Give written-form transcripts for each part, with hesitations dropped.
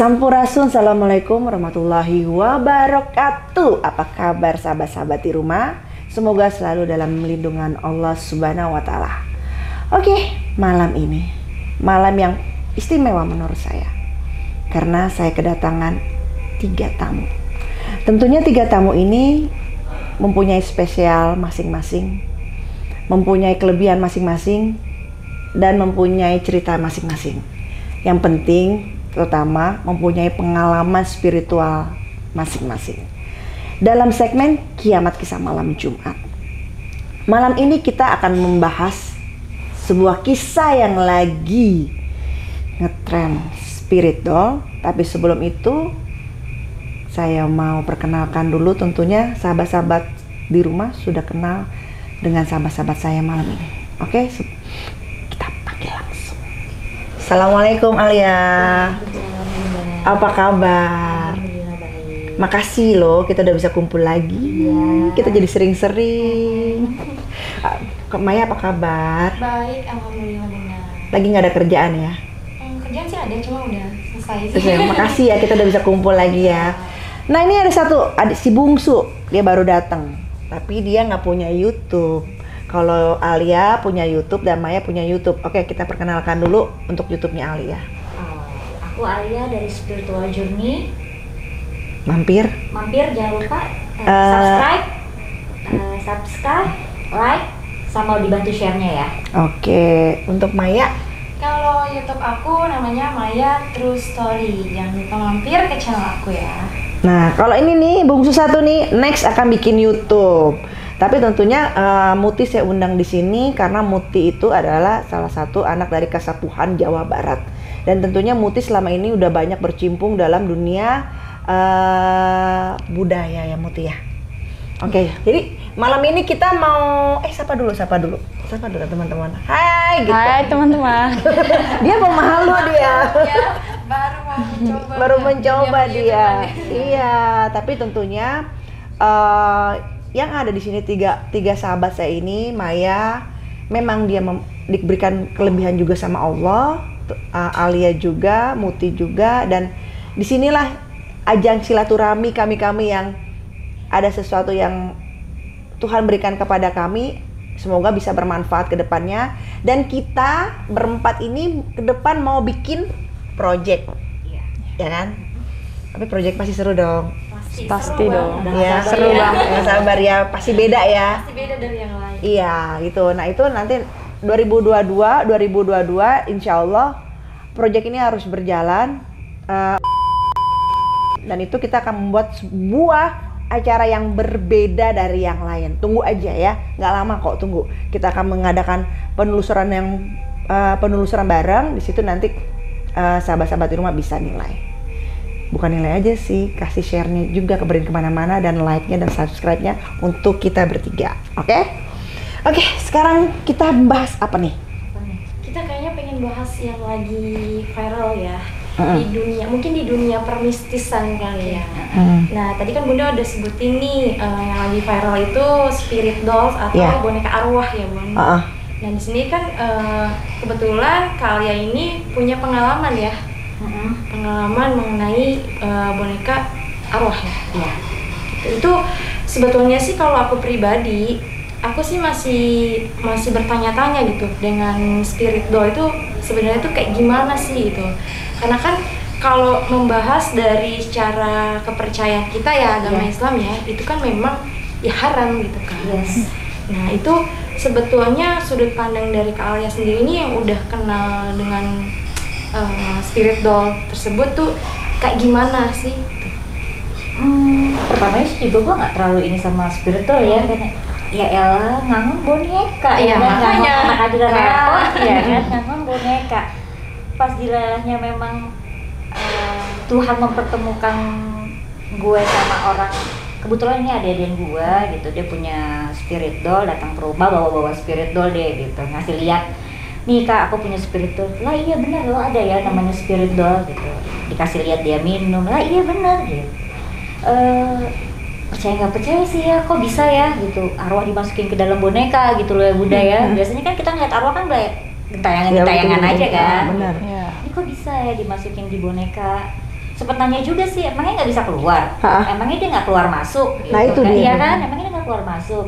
Sampurasun, Assalamualaikum warahmatullahi wabarakatuh. Apa kabar sahabat-sahabat di rumah? Semoga selalu dalam lindungan Allah Subhanahu wa Ta'ala. Oke, malam ini malam yang istimewa menurut saya, karena saya kedatangan 3 tamu. Tentunya 3 tamu ini mempunyai spesial masing-masing, mempunyai kelebihan masing-masing, dan mempunyai cerita masing-masing. Yang penting terutama mempunyai pengalaman spiritual masing-masing. Dalam segmen Kiamat Kisah Malam Jumat, malam ini kita akan membahas sebuah kisah yang lagi ngetrend, spirit doll. Tapi sebelum itu saya mau perkenalkan dulu, tentunya sahabat-sahabat di rumah sudah kenal dengan sahabat-sahabat saya malam ini. Oke, kita panggil langsung. Assalamualaikum Alia. Apa kabar? Makasih loh, kita udah bisa kumpul lagi. Ya. Kita jadi sering-sering. Maya apa kabar? Baik, alhamdulillah benar. Lagi nggak ada kerjaan ya? Kerjaan sih ada, cuma udah selesai. Makasih ya, kita udah bisa kumpul lagi ya. Nah ini ada satu adik si bungsu, dia baru datang, tapi dia nggak punya YouTube. Kalau Alia punya YouTube dan Maya punya YouTube. Oke, kita perkenalkan dulu untuk YouTube-nya Alia. Aku Alia dari Spiritual Journey. Mampir Jangan lupa subscribe, like, sama dibantu share-nya ya. Oke, untuk Maya. Kalau YouTube aku namanya Maya True Story. Jangan lupa mampir ke channel aku ya. Nah, kalau ini nih bungsu satu nih next akan bikin YouTube. Tapi tentunya Muti saya undang di sini karena Muti itu adalah salah satu anak dari Kasapuhan Jawa Barat. Dan tentunya Muti selama ini udah banyak bercimpung dalam dunia budaya ya Muti ya. Oke, jadi malam ini kita mau sapa dulu teman-teman. Hai gitu. Hai teman-teman. Dia pemalu dia. Ya, baru mencoba dia. Iya, tapi tentunya yang ada di sini tiga sahabat saya ini, Maya memang dia diberikan kelebihan juga sama Allah, Alia juga, Muti juga, dan disinilah ajang silaturahmi kami yang ada sesuatu yang Tuhan berikan kepada kami, semoga bisa bermanfaat ke depannya. Dan kita berempat ini ke depan mau bikin project, ya kan? Tapi project pasti seru dong. Pasti dong. Ya, seru banget. Ya, sabar ya, pasti beda ya. Pasti beda dari yang lain. Iya, gitu. Nah, itu nanti 2022 insya Allah proyek ini harus berjalan. Dan itu kita akan membuat sebuah acara yang berbeda dari yang lain. Tunggu aja ya, nggak lama kok, tunggu. Kita akan mengadakan penelusuran bareng. Di situ nanti sahabat-sahabat di rumah bisa nilai. Bukan nilai aja sih, kasih share-nya juga keberin kemana-mana, dan like-nya dan subscribe-nya untuk kita bertiga. Oke, sekarang kita bahas apa nih? Kita kayaknya pengen bahas yang lagi viral ya. Di dunia, mungkin di dunia permistisan kali ya. Nah, tadi kan Bunda udah sebutin nih yang lagi viral itu spirit dolls atau boneka arwah ya, Bun. Nah, di sini kan kebetulan Kak Alia ini punya pengalaman ya. Pengalaman mengenai boneka arwah ya. Itu sebetulnya sih kalau aku pribadi, aku sih masih bertanya-tanya gitu dengan spirit doll itu sebenarnya itu kayak gimana sih itu. Karena kan kalau membahas dari secara kepercayaan kita ya, agama Islam ya, itu kan memang ya haram gitu kan. Nah, itu sebetulnya sudut pandang dari Kak Alia sendiri ini yang udah kenal dengan spirit doll tersebut tuh kayak gimana sih? Pertamanya sih juga gue nggak terlalu ini sama spirit doll ya, karena ya elah ngangon boneka ya, makanya anak aja repot ya kan, ngangon boneka. Pas dilelahnya memang Tuhan mempertemukan gue sama orang, kebetulan ini adik-adian gue gitu, dia punya spirit doll, datang ke rumah bawa spirit doll deh gitu, ngasih lihat, nih Kak aku punya spirit doll. Lah iya benar lo ada ya namanya spirit doll gitu, dikasih lihat dia minum, lah iya benar gitu. Percaya nggak percaya sih ya, kok bisa ya gitu arwah dimasukin ke dalam boneka gitu loh ya Bunda ya. Biasanya kan kita ngeliat arwah kan gentayangan aja kan. Benar. Ini kok bisa ya dimasukin di boneka. sempet nanya juga sih, emangnya nggak bisa keluar? Emangnya dia nggak keluar masuk? Gitu, Nah itu kan? dia. Iya kan, emangnya dia nggak keluar masuk?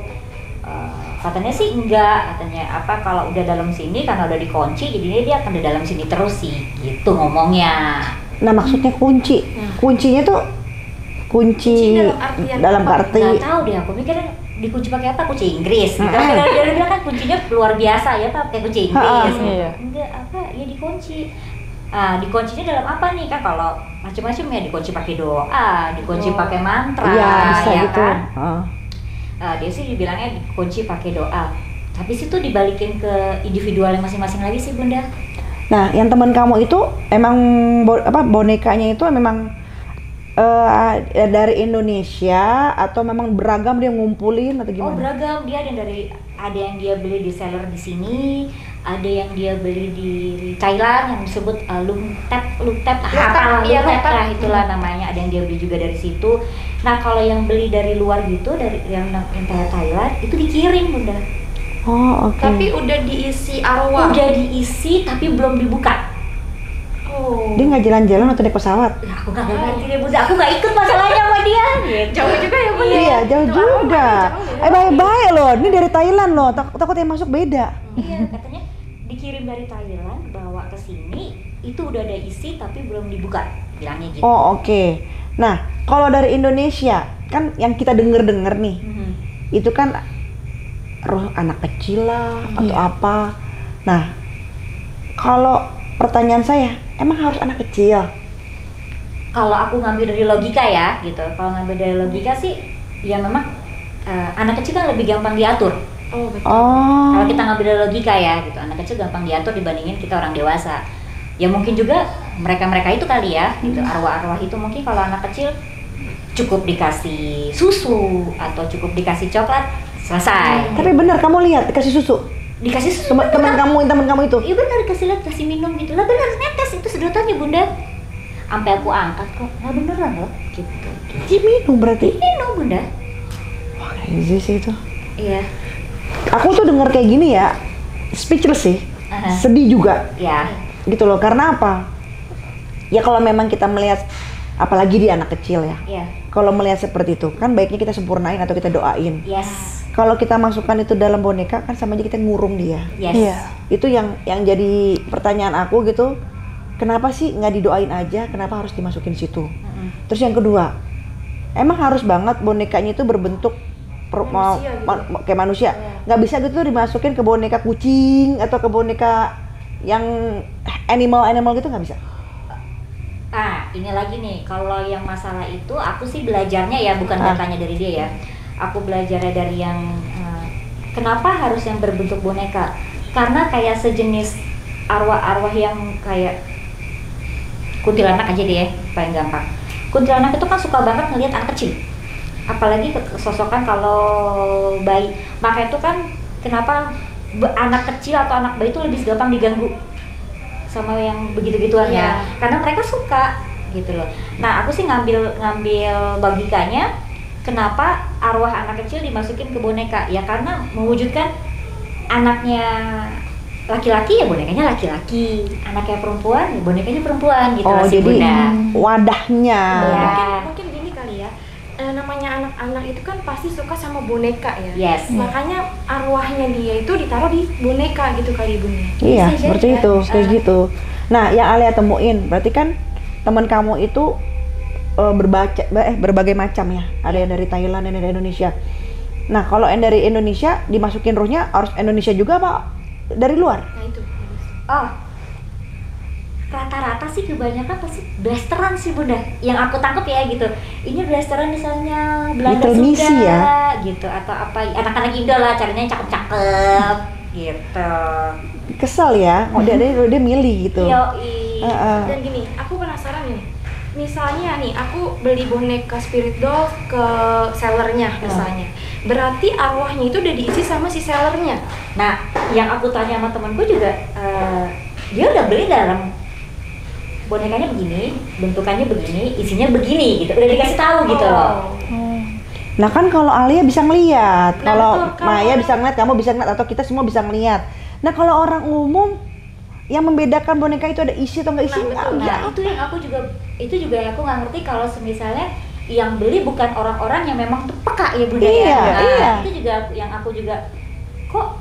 Katanya sih enggak, katanya apa kalau udah dalam sini karena udah dikunci, jadinya dia akan di dalam sini terus sih, gitu ngomongnya. Nah maksudnya kunci, kuncinya tuh kunci dalam arti. Nggak tahu deh, aku mikir dikunci pakai apa? Kunci Inggris. Gitu. Kalau dia bilang kan kuncinya luar biasa ya, pakai kunci Inggris. Enggak apa, ya dikunci. Dikuncinya dalam apa nih kan? Kalau macam-macam ya dikunci pakai doa, dikunci pakai mantra, Iya bisa ya gitu. kan? Dia sih dibilangnya dikunci pakai doa. Tapi situ dibalikin ke individualnya masing-masing lagi sih Bunda. Nah, yang teman kamu itu emang bonekanya itu memang dari Indonesia atau memang beragam dia ngumpulin atau gimana? Oh beragam, dia ada yang dia beli di seller di sini, ada yang dia beli di Thailand yang disebut Lutep lah itulah namanya, ada yang dia beli juga dari situ. Nah kalau yang beli dari luar gitu, dari yang Thailand itu dikirim Bunda. Oh oke. Tapi udah diisi arwah. Udah diisi tapi belum dibuka. Oh. Dia nggak jalan-jalan atau naik pesawat? Nah, aku nggak ngerti deh Bunda, aku nggak ikut masalahnya sama dia. Gitu. Jauh juga ya Bunda. Iya jauh juga. Baik-baik loh, ini dari Thailand loh. Takut yang masuk beda. Iya katanya dikirim dari Thailand, bawa ke sini itu udah ada isi tapi belum dibuka, bilangnya gitu. Oh oke. Nah kalau dari Indonesia kan yang kita denger nih, itu kan roh anak kecil lah atau apa. Nah kalau pertanyaan saya, emang harus anak kecil? Kalau aku ngambil dari logika ya gitu, kalau ngambil dari logika sih ya memang anak kecil kan lebih gampang diatur. Oh betul. Kalau kita ngambil dari logika ya gitu, anak kecil gampang diatur dibandingin kita orang dewasa. Ya mungkin juga mereka itu kali ya gitu, arwah-arwah itu mungkin kalau anak kecil cukup dikasih susu atau cukup dikasih coklat selesai. Tapi benar kamu lihat dikasih susu? Dikasih susu Teman kamu itu? Iya benar, dikasih lihat, kasih minum gitu lah, benar netes itu sedotannya Bunda. Sampai aku angkat kok, nggak beneran loh gitu. Dia minum berarti? Minum Bunda. Wah crazy sih itu. Iya. Aku tuh denger kayak gini ya, speechless sih, sedih juga. Ya. Gitu loh, karena apa? Ya kalau memang kita melihat, apalagi di anak kecil ya. Iya. Kalau melihat seperti itu, kan baiknya kita sempurnain atau kita doain. Yes. Kalau kita masukkan itu dalam boneka, kan sama aja kita ngurung dia. Yes. Iya. Itu yang jadi pertanyaan aku gitu. Kenapa sih nggak didoain aja? Kenapa harus dimasukin situ? Terus yang kedua, emang harus banget bonekanya itu berbentuk kayak manusia? Nggak bisa gitu dimasukin ke boneka kucing atau ke boneka yang animal gitu, nggak bisa? Ini lagi nih, kalau yang masalah itu aku sih belajarnya ya bukan datanya dari dia ya. Aku belajarnya dari yang kenapa harus yang berbentuk boneka? Karena kayak sejenis arwah-arwah yang kayak kuntilanak aja deh, paling gampang. Kuntilanak itu kan suka banget ngelihat anak kecil, apalagi kesosokan kalau bayi. Maka itu kan kenapa anak kecil atau anak bayi itu lebih gampang diganggu sama yang begitu-gituan ya, karena mereka suka gitu loh. Nah aku sih ngambil logikanya, kenapa arwah anak kecil dimasukin ke boneka? Ya karena mewujudkan anaknya laki-laki ya bonekanya laki-laki, anaknya perempuan ya bonekanya perempuan gitu. Oh jadi Bunda. Wadahnya. Mungkin gini kali ya, namanya anak-anak itu kan pasti suka sama boneka ya. Yes. Makanya arwahnya dia itu ditaruh di boneka gitu kali Bunda. Iya Bisa seperti jadi, itu, ya. kayak gitu. Nah yang Alia temuin, berarti kan teman kamu itu berbagai macam ya. Ada yang dari Thailand, ada yang dari Indonesia. Nah kalau yang dari Indonesia dimasukin rohnya harus Indonesia juga apa dari luar? Nah itu. Oh, rata-rata sih kebanyakan pasti blasteran sih Bunda. Yang aku tangkap ya gitu. Ini blasteran misalnya Belanda Little Missy Sunda ya? gitu, atau apa anak-anak Indo lah carinya yang cakep-cakep gitu. Kesel ya, dia milih gitu. Yoi. Dan gini, aku penasaran nih. Misalnya nih, aku beli boneka spirit doll ke sellernya misalnya. Berarti arwahnya itu udah diisi sama si sellernya. Nah, yang aku tanya sama temanku juga, dia udah beli dalam bonekanya begini, bentukannya begini, isinya begini gitu. Udah dikasih tahu gitu loh. Nah kan kalau Alia bisa ngeliat, Nah, kalau betul, Maya bisa ngeliat, kamu bisa ngeliat, atau kita semua bisa ngeliat. Nah kalau orang umum yang membedakan boneka itu ada isi atau nggak isi, Nah, betul. Nah, itu yang aku juga itu juga aku nggak ngerti kalau misalnya yang beli bukan orang-orang yang memang tuh peka ya Bunda Iya, ya. Nah, iya. itu juga yang aku juga kok,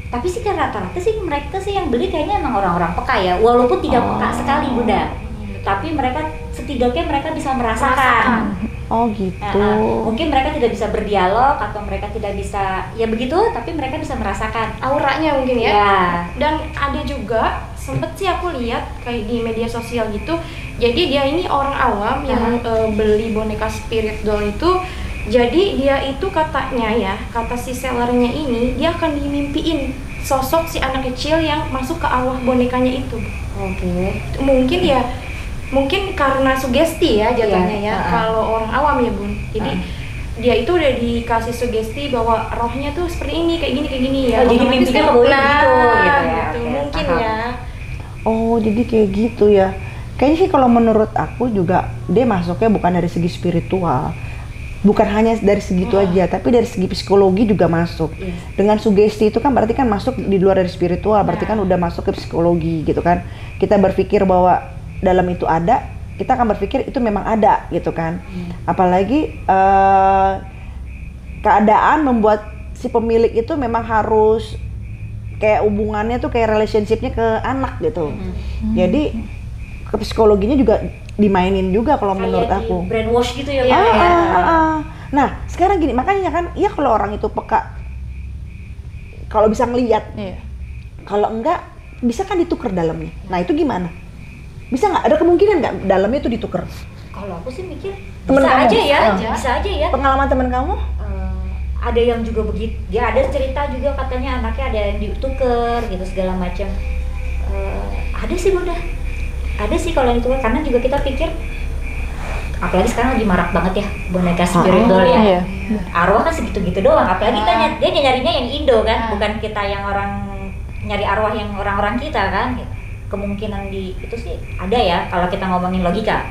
tapi sih kan rata-rata sih mereka sih yang beli kayaknya emang orang-orang peka ya, walaupun tidak peka sekali Bunda, tapi mereka setidaknya mereka bisa merasakan. Oh gitu. Mungkin mereka tidak bisa berdialog atau mereka tidak bisa ya begitu, tapi mereka bisa merasakan Auranya mungkin ya. ya. Dan ada juga sempet sih aku lihat kayak di media sosial gitu. Jadi dia ini orang awam yang beli boneka spirit doll itu. Jadi dia itu katanya ya, kata si sellernya ini, dia akan dimimpiin sosok si anak kecil yang masuk ke arwah bonekanya itu. Oke. Mungkin karena sugesti ya jatuhnya Iya, ya, kalau orang awam ya Bun. Jadi dia itu udah dikasih sugesti bahwa rohnya tuh seperti ini, kayak gini ya. Oh, jadi Otomatis mimpinya kan- begitu gitu ya. gitu, Oke, mungkin paham. ya. Oh jadi kayak gitu ya. Kayaknya sih kalau menurut aku juga dia masuknya bukan dari segi spiritual, bukan hanya dari segitu aja, tapi dari segi psikologi juga masuk. Dengan sugesti itu kan berarti kan masuk di luar dari spiritual, berarti kan udah masuk ke psikologi gitu kan. Kita berpikir bahwa dalam itu ada, kita akan berpikir itu memang ada gitu kan. Apalagi keadaan membuat si pemilik itu memang harus kayak hubungannya tuh kayak relationshipnya ke anak gitu. Jadi ke psikologinya juga dimainin juga kalau menurut Kayak aku. di brainwash gitu ya. Iya, Bunda, ya. Nah sekarang gini, makanya kan ya kalau orang itu peka, kalau bisa ngelihat, Iya. kalau enggak bisa kan ditukar dalamnya. Nah itu gimana? Bisa nggak? Ada kemungkinan nggak dalamnya itu ditukar? Kalau aku sih mikir Temen bisa kamu? aja ya, Aja. bisa aja ya. Pengalaman teman kamu? Ada yang juga begitu, ya ada cerita juga katanya anaknya ada yang ditukar gitu segala macam. Ada sih Bunda, ada sih kalau yang ditukar, karena juga kita pikir, apalagi sekarang lagi marak banget ya boneka spirit doll ya. Iya. Arwah kan segitu-gitu doang, apalagi dia nyarinya yang Indo kan, bukan kita yang orang nyari arwah yang orang-orang kita kan. Kemungkinan itu sih ada ya kalau kita ngomongin logika.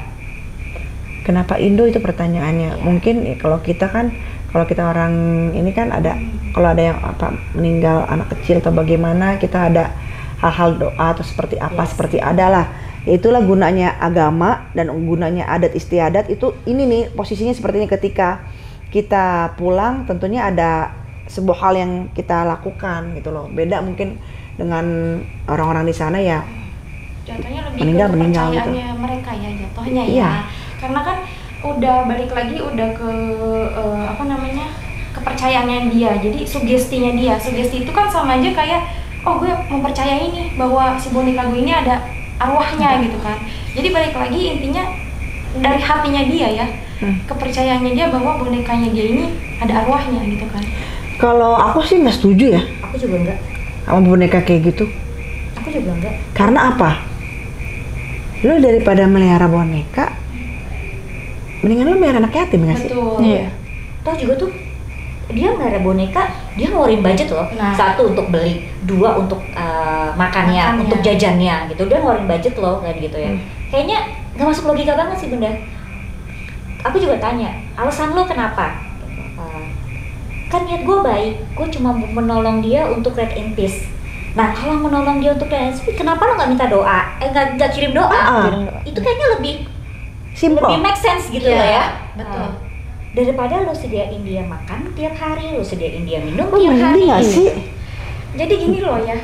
Kenapa Indo itu pertanyaannya? Mungkin ya, kalau kita kan, kalau kita orang ini kan ada, kalau ada yang apa meninggal anak kecil atau bagaimana, kita ada hal-hal doa atau seperti apa, seperti adalah. Itulah gunanya agama dan gunanya adat istiadat itu. Ini nih posisinya seperti ini, ketika kita pulang tentunya ada sebuah hal yang kita lakukan gitu loh. Beda mungkin dengan orang-orang di sana ya. Jatuhnya lebih Meninggal, ke meninggal kepercayaannya mereka ya jatuhnya Iya. ya. Karena kan udah balik lagi udah ke kepercayaannya dia. Jadi sugestinya dia. Sugesti itu kan sama aja kayak oh gue mempercayai nih bahwa si boneka gue ini ada arwahnya gitu kan. Jadi balik lagi intinya dari hatinya dia ya. Kepercayaannya dia bahwa bonekanya dia ini ada arwahnya gitu kan. Kalau aku sih nggak setuju ya Aku juga enggak, sama boneka kayak gitu. aku juga enggak. Karena apa? Lu daripada melihara boneka, mendingan lu melihara anak yatim nggak sih? Betul. Iya. Toh juga tuh dia melihara boneka, dia ngeluarin budget loh. Nah. Satu untuk beli, dua untuk makannya, Makannya. untuk jajannya gitu. Dia ngeluarin budget loh kayak gitu ya. Kayaknya nggak masuk logika banget sih Bunda. Aku juga tanya, alasan lo kenapa? Kan niat gue baik, gue cuma mau menolong dia untuk rest in peace. Nah kalau menolong dia untuk rest in peace, kenapa lo nggak minta doa? Nggak kirim doa? Kirim doa. Itu kayaknya lebih Simple. make sense gitu Iya, loh ya. betul. Daripada lo sediain dia makan tiap hari, lo sediain dia minum Oh, tiap hari. nggak sih? Jadi gini loh ya,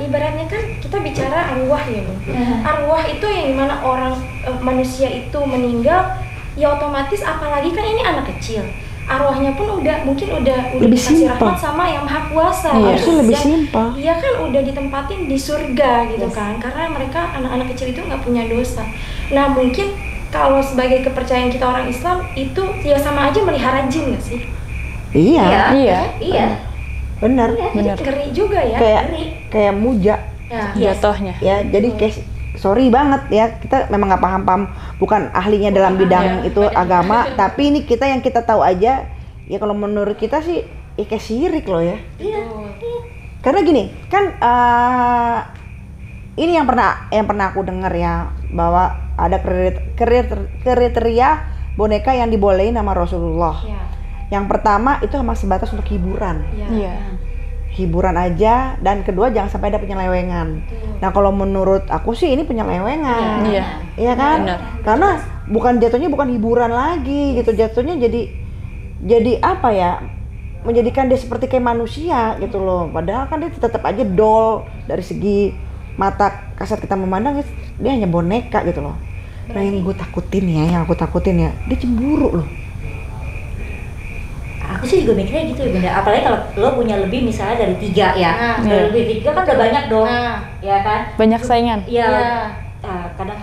ibaratnya kan kita bicara arwah ya Bun. Arwah itu yang dimana orang manusia itu meninggal, ya otomatis apalagi kan ini anak kecil. Arwahnya pun mungkin udah Lebih dikasih simpel. rahmat sama yang maha kuasa. Iya. Harusnya lebih Dan simpel. dia kan udah ditempatin di surga gitu kan, karena mereka anak-anak kecil itu nggak punya dosa. Nah mungkin kalau sebagai kepercayaan kita orang Islam itu ya sama aja melihara jin nggak sih? Iya, Iya. Iya. benar. Benar. Ngeri juga ya. Kayak muja. Nah, Jatuhnya. Ya, jadi kayak sorry banget ya, kita memang nggak paham, bukan ahlinya dalam bidang itu agama, tapi ini kita yang kita tahu aja. Ya kalau menurut kita sih, ya kayak syirik loh ya. Iya. Karena gini, kan ini yang pernah aku dengar ya, bahwa ada kriteria boneka yang dibolehin sama Rasulullah. ya. Yang pertama itu sama sebatas untuk hiburan. Ya. Iya. hiburan aja, dan kedua jangan sampai ada penyelewengan. Nah kalau menurut aku sih ini penyelewengan. Iya. Iya kan? Benar. Karena jatuhnya bukan hiburan lagi gitu, jatuhnya jadi apa ya? Menjadikan dia seperti kayak manusia gitu loh. Padahal kan dia tetap aja doll, dari segi mata kasat kita memandang dia hanya boneka gitu loh. Nah yang aku takutin ya, dia cemburu loh. Aku sih juga mikirnya gitu ya Bunda, apalagi kalau lo punya lebih misalnya dari 3 ya, dari lebih 3 kan udah banyak dong, ya kan? Banyak saingan. Iya. Kadang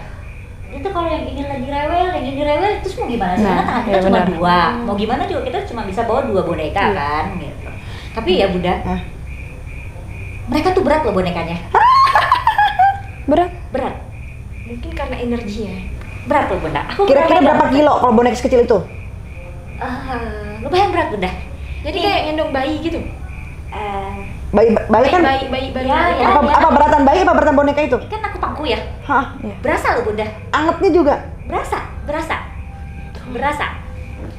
itu kalau yang ini lagi rewel, terus mau gimana sih? Karena tangan kita iya cuma benar. 2, mau gimana juga kita cuma bisa bawa 2 boneka kan, gitu. Tapi ya Bunda, mereka tuh berat loh bonekanya. Berat. Mungkin karena energinya. Berat loh Bunda. Aku Kira-kira berapa kilo kalau boneka sekecil itu? Lumayan berat Bunda. Jadi kayak gendong bayi gitu. Bayi kan? Bayi. Ya. Apa beratan bayi apa beratan boneka itu? Kan aku pangku ya. Hah? Berasa loh Bunda. Angetnya juga? Berasa.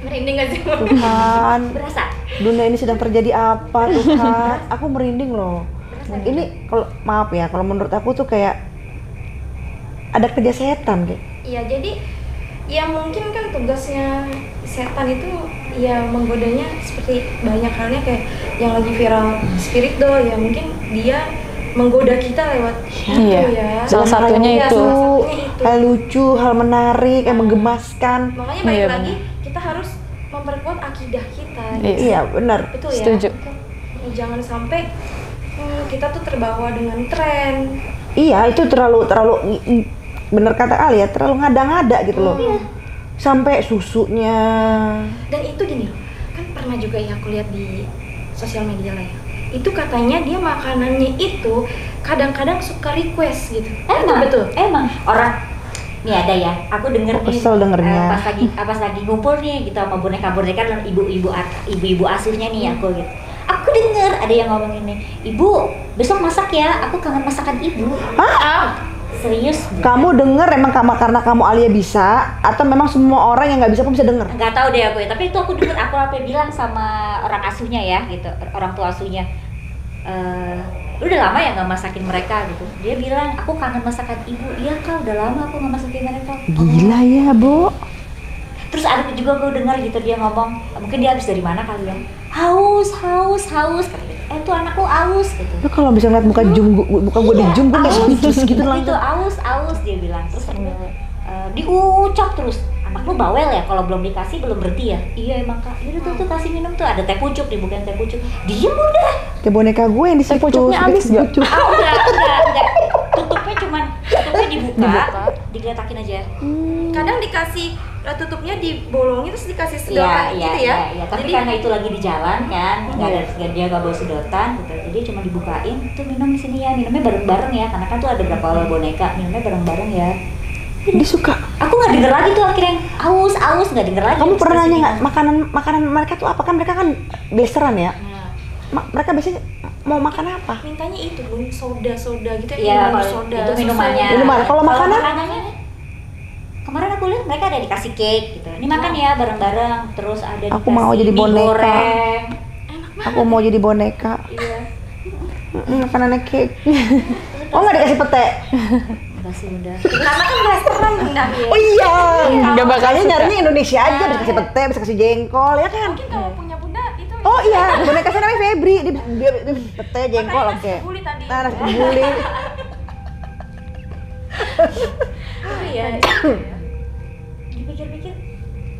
Merinding gak sih? Tuhan, Berasa. dunia ini sedang terjadi apa Tuhan? Aku merinding loh. Ini kalau maaf ya, kalau menurut aku tuh kayak ada kerja setan kayak. Iya, jadi ya mungkin kan tugasnya setan itu ya menggodanya seperti banyak halnya kayak yang lagi viral spirit doll ya, mungkin dia menggoda kita lewat Iya. itu ya. Salah satunya Iya, itu. salah satunya itu. Hal lucu, hal menarik, yang menggemaskan. Makanya balik Iya, lagi kita harus memperkuat akidah kita. Iya. Iya benar. Betul ya. Setuju. Jangan sampai kita tuh terbawa dengan tren. Iya itu terlalu bener kata Ali ya, terlalu ngada-ngada gitu loh. Sampai susunya. Dan itu gini, kan pernah juga ya aku lihat di sosial media lah ya. Itu katanya dia makanannya itu kadang-kadang suka request gitu. Betul. Emang orang nih ada ya, aku denger nih Kesel dengernya. pas lagi ngumpul nih gitu sama boneka-boneka dan ibu-ibu asuhnya nih aku gitu. Aku denger ada yang ngomong ini, "Ibu, besok masak ya, aku kangen masakan ibu." Hah? Serius? Kamu denger emang karena kamu Alia bisa, atau memang semua orang yang nggak bisa pun bisa denger? Nggak tahu deh aku ya, tapi itu aku denger, aku sampai bilang sama orang asuhnya ya gitu, orang tua asuhnya. Lu udah lama ya nggak masakin mereka gitu? Dia bilang, "Aku kangen masakan ibu." "Iya Kak, udah lama aku nggak masakin mereka." Gila ya, Bu. Terus ada juga gue dengar gitu dia ngomong, mungkin dia habis dari mana kali ya, haus kata dia. Tuh anak lu aus gitu. Lu kalau bisa ngeliat muka gue di Zoom, gue kayak speechless gitu Itu langsung. aus dia bilang. Terus diucap terus, "Anak lu bawel ya, kalau belum dikasih belum berhenti ya?" "Iya emang Kak." "Yaudah tuh kasih minum tuh, ada teh pucuk nih, bukan teh pucuk." Diem udah. Kayak boneka gue yang di situ. pucuknya habis nggak? Enggak. Tutupnya dibuka, digeletakin aja. Kadang dikasih tutupnya dibolongin terus dikasih sedotan gitu ya. Iya. Tapi Jadi, karena itu lagi di jalan kan, dia nggak bawa sedotan gitu, jadi cuma dibukain, tuh minum di sini ya, minumnya bareng-bareng ya, karena kan tuh ada berapa boneka, minumnya bareng-bareng ya. Dia suka. Aku nggak denger lagi tuh akhirnya, aus nggak denger lagi. Kamu Terus pernah nanya kasih nggak makanan mereka tuh apa? Kan mereka kan blasteran ya. minum. Mereka biasanya mau makan apa? mintanya itu Bun, soda gitu ya, Iya, minuman kalau soda. itu minumannya. Minuman. Kalau makanan? makanannya, kemarin aku lihat mereka ada dikasih cake gitu. Ini makan ya bareng-bareng, terus ada Aku mau dikasih jadi mie boneka. goreng. Aku mau jadi boneka. Iya. Makanannya cake. Oh nggak dikasih pete? Enggak sih udah. Karena kan restoran Bunda. Oh iya. Nggak bakal Makanya suka. nyarinya Indonesia aja, bisa kasih pete, bisa kasih jengkol ya kan? Mungkin kalau punya Bunda itu. Oh iya, boneka saya namanya Febri. Dia pete, jengkol, Makanya oke. nasi kebuli tadi. Nah, nasi kebuli. Tapi ya. Dipikir-pikir,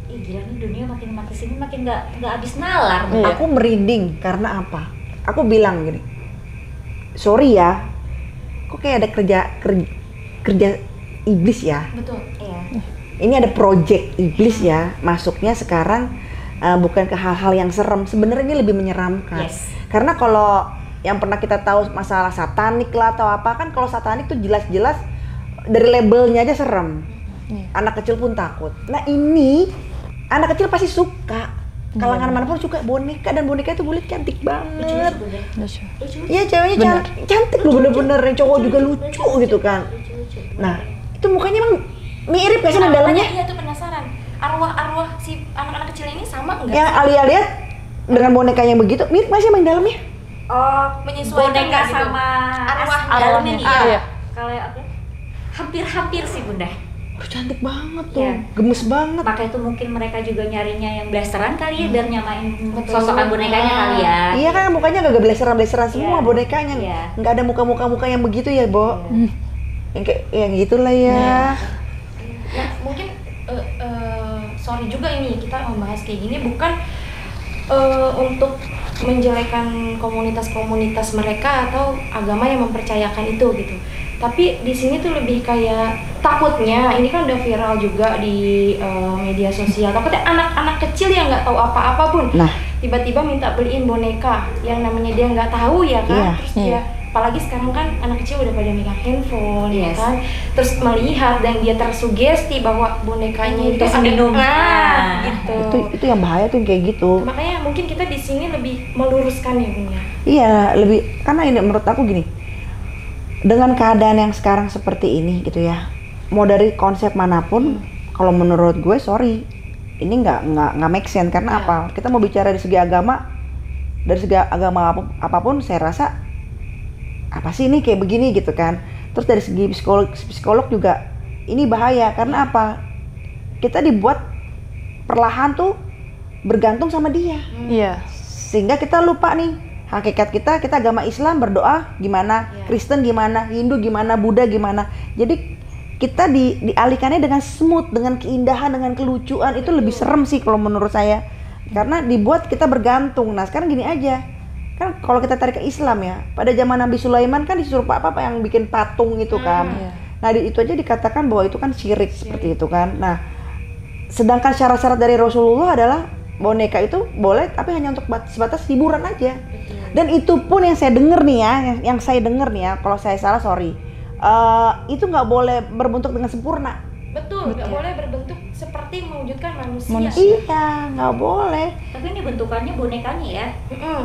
gila nih dunia makin sini makin nggak habis nalar. Iya. Aku merinding karena apa? Aku bilang gini, sorry ya, kok kayak ada kerja iblis ya. Betul. Iya. Ini ada project iblis ya, masuknya sekarang bukan ke hal-hal yang serem. Sebenarnya ini lebih menyeramkan. Yes. Karena kalau yang pernah kita tahu masalah satanik lah atau apa, kan kalau satanik tuh jelas-jelas dari labelnya aja serem. Anak kecil pun takut. Nah ini anak kecil pasti suka. Kalangan manapun suka boneka, dan boneka itu gue liat cantik banget. Lucu. Iya ceweknya cantik loh, bener-bener. Yang cowok juga lucu gitu kan. Nah itu mukanya emang mirip gak sih yang dalamnya? Iya tuh penasaran. Arwah si anak-anak kecil ini sama enggak? Yang Alia lihat dengan boneka yang begitu mirip gak sih yang dalamnya? Menyesuaikan boneka nggak gitu? sama Arwah dalamnya nih. Ah, iya. Kalau apa? Hampir-hampir sih Bunda. Cantik banget tuh, Iya. gemes banget. Maka itu mungkin mereka juga nyarinya yang blasteran kali ya biar nyamain Betul. sosokan bonekanya kali ya. Iya kan mukanya gak blasteran-blasteran semua Iya. bonekanya. Iya. Nggak ada muka-muka yang begitu ya, Bo. Iya. Yang kayak yang gitulah ya. Nah, mungkin sorry juga ini kita membahas kayak gini bukan untuk menjelekan komunitas-komunitas mereka atau agama yang mempercayakan itu gitu. Tapi di sini tuh lebih kayak takutnya ini kan udah viral juga di media sosial. Takutnya anak-anak kecil yang nggak tahu apa-apa pun Nah. tiba-tiba minta beliin boneka yang namanya dia nggak tahu ya kan. Iya. Terus dia apalagi sekarang kan anak kecil udah pada megang handphone ya Yes. kan. Terus melihat dan dia tersugesti bahwa bonekanya itu Dikasih ada minum. gitu. Itu yang bahaya tuh yang kayak gitu. Makanya mungkin kita di sini lebih meluruskan ya Bun ya. Iya, lebih karena ini menurut aku gini. Dengan keadaan yang sekarang seperti ini gitu ya. Mau dari konsep manapun, kalau menurut gue sorry, ini nggak make sense karena Ya. apa? Kita mau bicara dari segi agama, apapun, saya rasa apa sih ini kayak begini gitu kan. Terus dari segi psikolog juga ini bahaya karena apa? Kita dibuat perlahan tuh bergantung sama dia. Iya. Sehingga kita lupa nih hakikat kita agama Islam berdoa gimana, Iya. Kristen gimana, Hindu gimana, Buddha gimana. Jadi kita dialihkannya dengan smooth, dengan keindahan, dengan kelucuan. Itu lebih serem sih kalau menurut saya. Karena dibuat kita bergantung. Nah sekarang gini aja, kan kalau kita tarik ke Islam ya, pada zaman Nabi Sulaiman kan disuruh apa yang bikin patung itu kan. Iya. Nah itu aja dikatakan bahwa itu kan syirik seperti itu kan. Nah sedangkan syarat-syarat dari Rasulullah adalah boneka itu boleh tapi hanya untuk sebatas hiburan aja. Dan itu pun yang saya dengar nih ya, yang saya dengar nih ya, kalau saya salah sorry, itu nggak boleh berbentuk dengan sempurna. Betul, nggak boleh berbentuk seperti mewujudkan manusia. Iya, nggak boleh. Tapi ini bentukannya bonekanya ya. Mm-mm.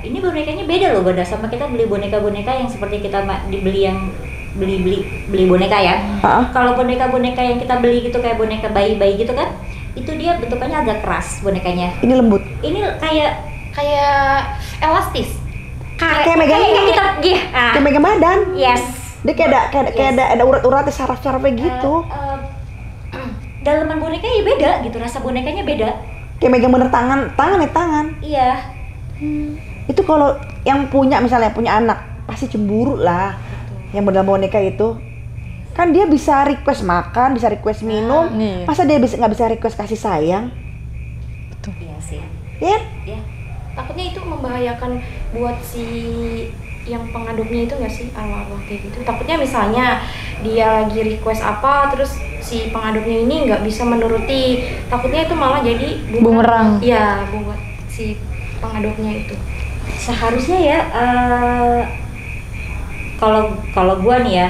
Ini bonekanya beda loh Bunda sama kita beli boneka-boneka yang seperti kita dibeli yang beli boneka ya. Kalau boneka-boneka yang kita beli gitu kayak boneka bayi-bayi gitu kan, itu dia bentukannya agak keras bonekanya. Ini lembut. Ini Kayak elastis. Kayak megang ini. kita Kayak megang badan. yes. Dia kayak ada urat-uratnya saraf-sarafnya gitu. Dalaman bonekanya beda gitu, rasa bonekanya beda. Kayak megang bener tangan. Iya. Itu kalau yang punya misalnya punya anak pasti cemburu lah. Yang bener boneka itu. Kan dia bisa request makan, bisa request minum. Iya. Masa dia nggak bisa request kasih sayang? Iya sih. Ya? Ya. Takutnya itu membahayakan buat si yang pengadopnya itu nggak sih arwah-arwah kayak gitu. Takutnya misalnya dia lagi request apa terus si pengadopnya ini nggak bisa menuruti, takutnya itu malah jadi Bumerang. Iya, buat si pengadopnya itu. Seharusnya ya kalau gua nih ya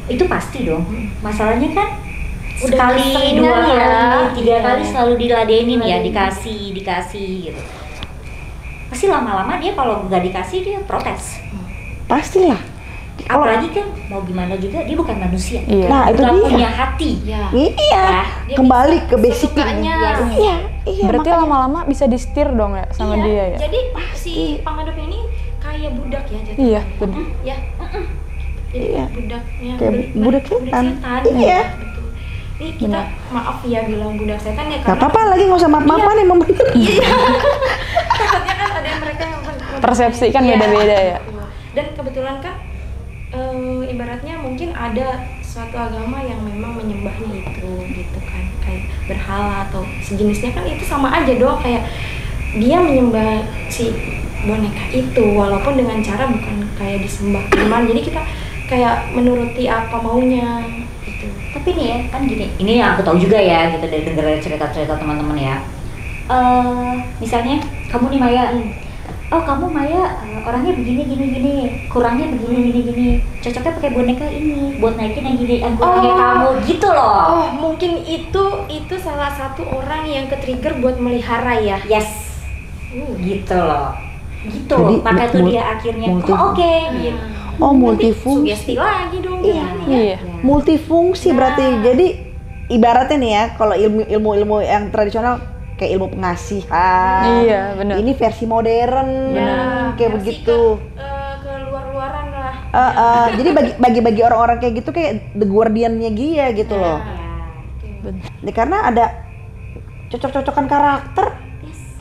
itu pasti dong. Masalahnya kan Udah sekali, keseringan dua ya. kali, 3 Iya. kali selalu diladenin ya, Diladenin. dikasih gitu. Pasti lama-lama dia kalau nggak dikasih dia protes. Pastilah. Kalau Apalagi kan mau gimana juga dia bukan manusia. Iya. Nah, itu Nggak dia. punya hati. Iya. Iya. Dia Kembali bisa ke basicnya. sesukanya. Iya, iya. Berarti makanya. lama-lama bisa disetir dong ya sama Iya, dia ya? Jadi si pengadop ini kayak budak ya jatuhnya. Iya, benar. Ya. Jadi Iya. budaknya Kayak budak setan. Iya. Betul. Ini kita maaf ya bilang budak setan ya Gak apa-apa lagi, nggak usah maaf-maafan emang bener. takutnya kan ada mereka yang Persepsi kan Iya, beda-beda ya. betul. Dan kebetulan kan ibaratnya mungkin ada suatu agama yang memang menyembahnya itu gitu kan, kayak berhala atau sejenisnya kan itu sama aja doang, kayak dia menyembah si boneka itu walaupun dengan cara bukan kayak disembah cuman jadi kita kayak menuruti apa maunya gitu. Tapi nih ya kan gini, ini yang aku tahu juga ya gitu dari dengar cerita-cerita teman-teman ya. Misalnya kamu nih Maya, oh kamu Maya orangnya begini gini, kurangnya begini gini, cocoknya pakai boneka ini buat naikin yang gini, yang kurangnya kamu gitu loh. Oh mungkin itu salah satu orang yang ke-trigger buat melihara ya. Yes, gitu loh, gitu. Jadi, Maka tuh dia akhirnya multi- oke, gitu. Oh, multifungsi. Sugesti lagi dong Iya. gimana ya? Iya. Multifungsi berarti. Jadi ibaratnya nih ya, kalau ilmu yang tradisional kayak ilmu pengasihan. Iya, benar. Ini versi modern, kayak versi begitu. ke luar-luaran lah. Jadi bagi orang-orang kayak gitu kayak The Guardian-nya dia gitu loh. Ya, karena ada cocok-cocokan karakter.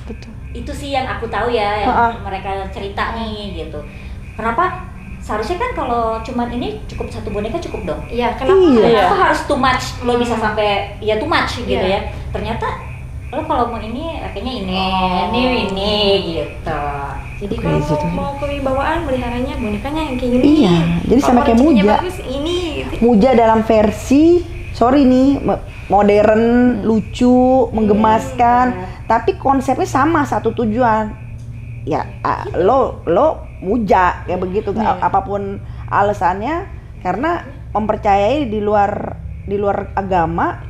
Betul. Itu sih yang aku tahu ya, yang mereka cerita nih gitu. Kenapa? Seharusnya kan kalau cuman ini cukup satu boneka cukup dong. Iya, kenapa? Kenapa harus too much? Lo bisa sampai ya too much gitu ya. Ternyata lo kalau mau ini kayaknya ini gitu. Jadi kalau mau kewibawaan meliharanya bonekanya yang kayak gini. Iya, jadi sama kayak rezekinya Muja. bagus, ini gitu. Muja dalam versi modern, lucu, menggemaskan, tapi konsepnya sama, satu tujuan. Ya, lo Muja kayak begitu, apapun alasannya, karena mempercayai di luar agama,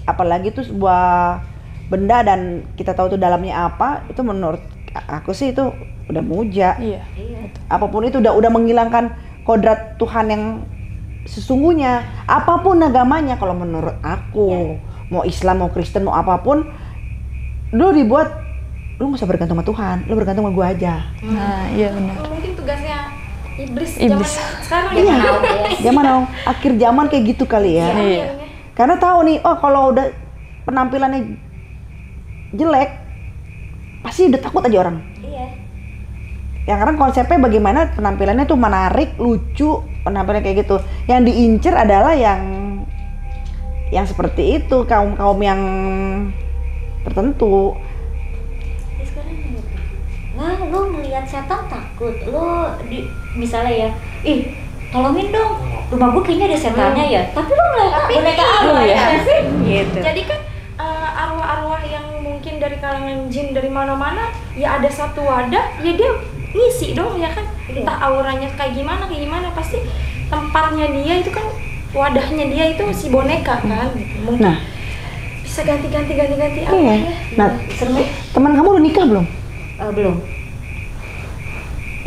apalagi itu sebuah benda dan kita tahu itu dalamnya apa, itu menurut aku sih itu udah Muja. Iya. Apapun itu udah menghilangkan kodrat Tuhan yang sesungguhnya. Apapun agamanya, kalau menurut aku, mau Islam, mau Kristen, mau apapun, lu dibuat lu nggak usah bergantung sama Tuhan, lu bergantung sama gua aja. Nah, iya benar. Mungkin tugasnya iblis. Iblis. Zaman sekarang Iya, zaman now, akhir zaman kayak gitu kali ya. Iya. Karena tahu nih, oh kalau udah penampilannya jelek, pasti udah takut aja orang. Iya. Ya karena konsepnya bagaimana penampilannya tuh menarik, lucu, penampilannya kayak gitu. Yang diincer adalah yang seperti itu, kaum yang tertentu. Lah, lo ngelihat setan takut, lo misalnya ya, tolongin dong, rumah gue kayaknya ada setannya ya, tapi lo ngeliat boneka apa ya sih? Gitu. Jadi kan arwah-arwah yang mungkin dari kalangan jin dari mana-mana, ya ada satu wadah, ya dia ngisi dong ya kan, entah auranya kayak gimana, pasti tempatnya dia itu kan, wadahnya dia itu si boneka kan, gitu. Mungkin bisa ganti apa ya? Nah, teman kamu udah nikah belum? Belum.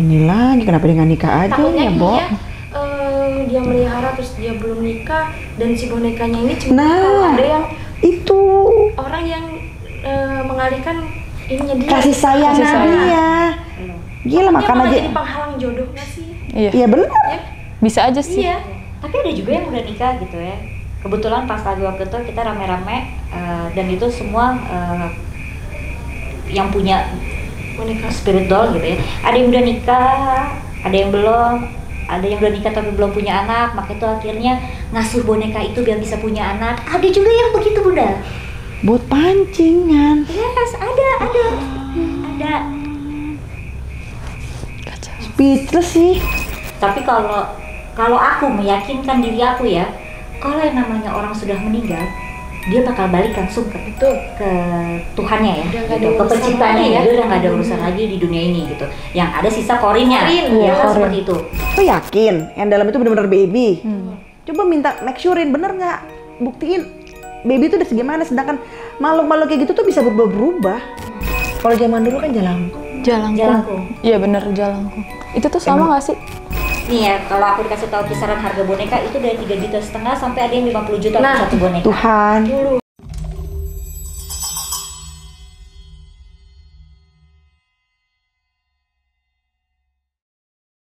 Ini lagi kenapa dia nggak nikah aja Takutnya ya, Bo? dia melihara terus dia belum nikah dan si bonekanya ini cuma Nah, ada yang itu orang yang mengalihkan ininya dia. kasih sayang dia. Gila, makan malah aja. jadi penghalang jodoh nggak sih? Iya. Iya benar. Ya, Bisa aja sih. iya. Tapi ada juga yang udah nikah gitu ya. Kebetulan pas lagi waktu itu kita rame-rame dan itu semua yang punya Boneka spirit doll gitu ya. Ada yang udah nikah, ada yang belum, ada yang udah nikah tapi belum punya anak, maka itu akhirnya ngasuh boneka itu biar bisa punya anak. Ada juga yang begitu, Bunda. Buat pancingan. Yes, ada. Speechless sih. Tapi kalau aku meyakinkan diri aku ya, kalau yang namanya orang sudah meninggal, dia bakal balik langsung ke Tuhannya ya, Udah nggak ada gitu, ke urusan penciptanya lagi ya, ya. dia udah nggak ada urusan lagi di dunia ini gitu. Yang ada sisa korinnya, Korin, ya kan korin. seperti itu. Lo yakin yang dalam itu benar-benar baby? Coba minta make surein bener nggak? Buktiin baby itu udah segimana. Sedangkan makhluk-makhluk kayak gitu tuh bisa berubah-berubah. Kalau zaman dulu kan jalangkung. Jalangkung. Iya bener, jalangkung. Itu tuh sama nggak sih? Nih ya, kalau aku dikasih tahu kisaran harga boneka itu dari 3,5 juta sampai ada yang 50 juta untuk satu boneka. Tuhan. dulu.